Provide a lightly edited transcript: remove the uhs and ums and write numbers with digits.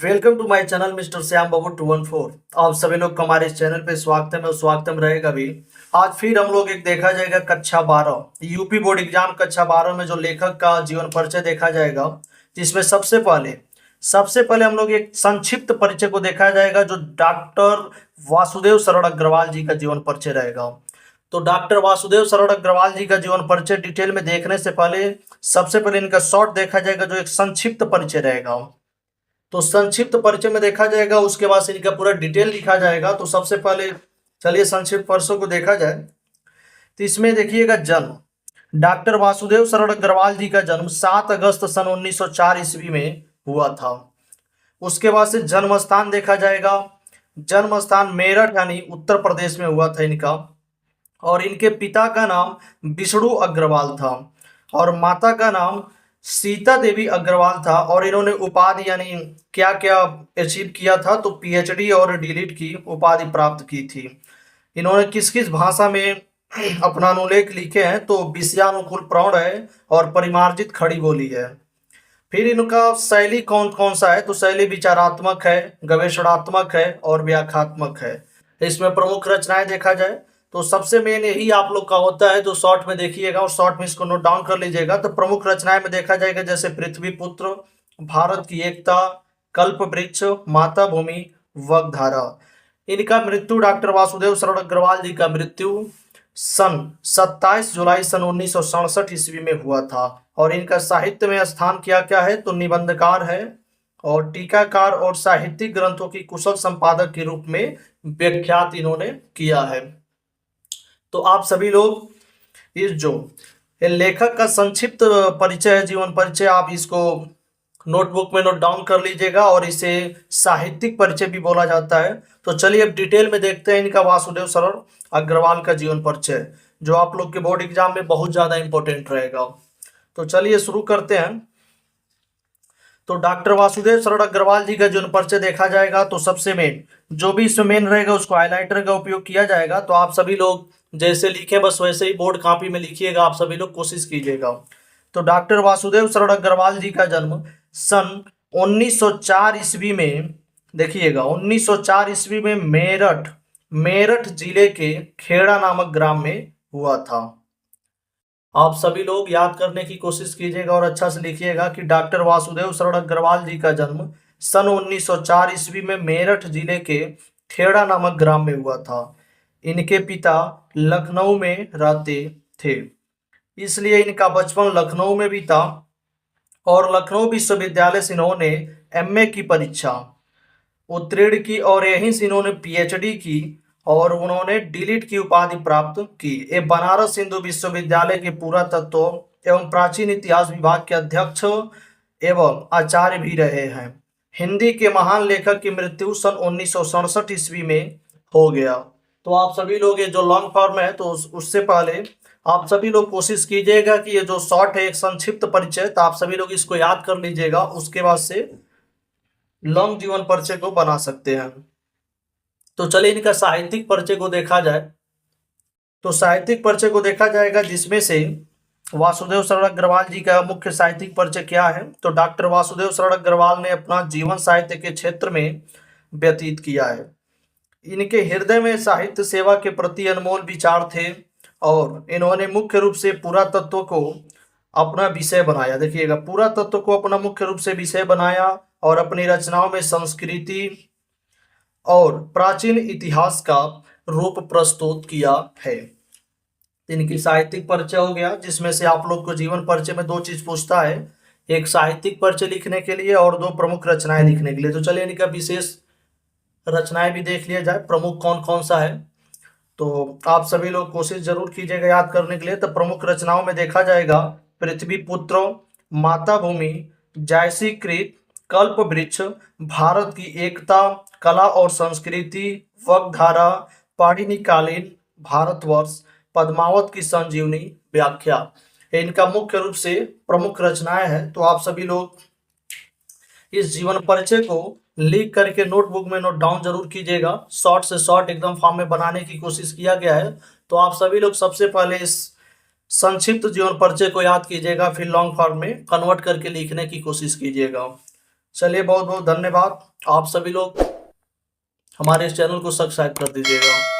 Welcome to my channel mister Shyam Babu 214। आप सभी लोग का हमारे इस चैनल पे स्वागतम है और स्वागतम रहेगा भी। आज फिर हम लोग एक देखा जाएगा कक्षा 12 यूपी बोर्ड एग्जाम कक्षा 12 में जो लेखक का जीवन परिचय देखा जाएगा, जिसमें सबसे पहले हम लोग एक संक्षिप्त परिचय को देखा जाएगा जो डॉक्टर वासुदेव शरण अग्रवाल जी का जीवन परिचय रहेगा। तो डॉक्टर वासुदेव शरण अग्रवाल जी का जीवन परिचय डिटेल में देखने से पहले सबसे पहले इनका शॉर्ट देखा जाएगा जो एक संक्षिप्त परिचय रहेगा। तो संक्षिप्त परिचय में देखा जाएगा, उसके बाद से इनका पूरा डिटेल लिखा जाएगा। तो सबसे पहले चलिए संक्षिप्त परिचय को देखा जाए। तो इसमें देखिएगा जन्म डॉक्टर वासुदेव शरण अग्रवाल जी का जन्म 7 अगस्त सन 1904 ईस्वी में हुआ था। उसके बाद से जन्म स्थान देखा जाएगा। जन्म स्थान मेरठ यानी उत्तर प्रदेश में हुआ था इनका। और इनके पिता का नाम विष्णु अग्रवाल था और माता का नाम सीता देवी अग्रवाल था। और इन्होंने उपाधि यानी क्या क्या अचीव किया था, तो पीएचडी और डीलिट की उपाधि प्राप्त की थी। इन्होंने किस किस भाषा में अपना अनुलेख लिखे हैं, तो विषयानुकूल प्रौढ़ है और परिमार्जित खड़ी बोली है। फिर इनका शैली कौन कौन सा है, तो शैली विचारात्मक है, गवेषणात्मक है और व्याख्यात्मक है। इसमें प्रमुख रचनाएं देखा जाए तो सबसे मेन यही आप लोग का होता है, तो शॉर्ट में देखिएगा और शॉर्ट में इसको नोट डाउन कर लीजिएगा। तो प्रमुख रचनाएं में देखा जाएगा जैसे पृथ्वी पुत्र, भारत की एकता, कल्प वृक्ष, माता भूमि, वगधारा। इनका मृत्यु डॉक्टर वासुदेव शरण अग्रवाल जी का मृत्यु सन 27 जुलाई सन 1967 ईस्वी में हुआ था। और इनका साहित्य में स्थान क्या क्या है, तो निबंधकार है और टीकाकार और साहित्यिक ग्रंथों की कुशल संपादक के रूप में व्याख्यात इन्होंने किया है। तो आप सभी लोग इस जो ये लेखक का संक्षिप्त परिचय है, जीवन परिचय, आप इसको नोटबुक में नोट डाउन कर लीजिएगा और इसे साहित्यिक परिचय भी बोला जाता है। तो चलिए अब डिटेल में देखते हैं इनका वासुदेव शरण अग्रवाल का जीवन परिचय, जो आप लोग के बोर्ड एग्जाम में बहुत ज्यादा इंपॉर्टेंट रहेगा। तो चलिए शुरू करते हैं। तो डॉक्टर वासुदेव शरण अग्रवाल जी का जीवन परिचय देखा जाएगा तो सबसे मेन जो भी इसमें मेन रहेगा उसको हाईलाइटर का उपयोग किया जाएगा। तो आप सभी लोग जैसे लिखे बस वैसे ही बोर्ड कॉपी में लिखिएगा, आप सभी लोग कोशिश कीजिएगा। तो डॉक्टर वासुदेव शरण अग्रवाल जी का जन्म सन 1904 ईस्वी में, देखिएगा 1904 ईस्वी में मेरठ जिले के खेड़ा नामक ग्राम में हुआ था। आप सभी लोग याद करने की कोशिश कीजिएगा और अच्छा से लिखिएगा कि डॉक्टर वासुदेव शरण अग्रवाल जी का जन्म सन 1904 ईस्वी में मेरठ जिले के खेड़ा नामक ग्राम में हुआ था। इनके पिता लखनऊ में रहते थे, इसलिए इनका बचपन लखनऊ में बीता और लखनऊ विश्वविद्यालय से इन्होंने एमए की परीक्षा उत्तीर्ण की और यहीं से इन्होंने पीएचडी की और उन्होंने डीलिट की उपाधि प्राप्त की। ये बनारस हिंदू विश्वविद्यालय के पुरातत्व एवं प्राचीन इतिहास विभाग के अध्यक्ष एवं आचार्य भी रहे हैं। हिंदी के महान लेखक की मृत्यु सन 1967 ईस्वी में हो गया। तो आप सभी लोग ये जो लॉन्ग फॉर्म है तो उससे पहले आप सभी लोग कोशिश कीजिएगा कि ये जो शॉर्ट है एक संक्षिप्त परिचय, तो आप सभी लोग इसको याद कर लीजिएगा, उसके बाद से लॉन्ग जीवन परिचय को बना सकते हैं। तो चलिए इनका साहित्यिक परिचय को देखा जाए। तो साहित्यिक परिचय को देखा जाएगा जिसमें से वासुदेव शरण अग्रवाल जी का मुख्य साहित्यिक परिचय क्या है, तो डॉक्टर वासुदेव शरण अग्रवाल ने अपना जीवन साहित्य के क्षेत्र में व्यतीत किया है। इनके हृदय में साहित्य सेवा के प्रति अनमोल विचार थे और इन्होंने मुख्य रूप से पुरातत्व को अपना विषय बनाया। देखिएगा पुरातत्व को अपना मुख्य रूप से विषय बनाया और अपनी रचनाओं में संस्कृति और प्राचीन इतिहास का रूप प्रस्तुत किया है। इनकी साहित्यिक परिचय हो गया, जिसमें से आप लोग को जीवन परिचय में 2 चीज पूछता है, एक साहित्यिक परिचय लिखने के लिए और 2 प्रमुख रचनाएं लिखने के लिए। तो चलिए इनका विशेष रचनाएं भी देख लिया जाए, प्रमुख कौन कौन सा है। तो आप सभी लोग कोशिश जरूर कीजिएगा याद करने के लिए। तो प्रमुख रचनाओं में देखा जाएगा पृथ्वी पुत्र, माता भूमि, जायसी कृत, कल्प वृक्ष, भारत की एकता, कला और संस्कृति, वगधारा, पाणिनिकालीन भारतवर्ष, पद्मावत की संजीवनी, व्याख्या। इनका मुख्य रूप से प्रमुख रचनाएं हैं। तो आप सभी लोग इस जीवन परिचय को लिख करके नोटबुक में नोट डाउन जरूर कीजिएगा। शॉर्ट से शॉर्ट एकदम फॉर्म में बनाने की कोशिश किया गया है। तो आप सभी लोग सबसे पहले इस संक्षिप्त जीवन परिचय को याद कीजिएगा, फिर लॉन्ग फॉर्म में कन्वर्ट करके लिखने की कोशिश कीजिएगा। चलिए, बहुत बहुत धन्यवाद। आप सभी लोग हमारे इस चैनल को सब्सक्राइब कर दीजिएगा।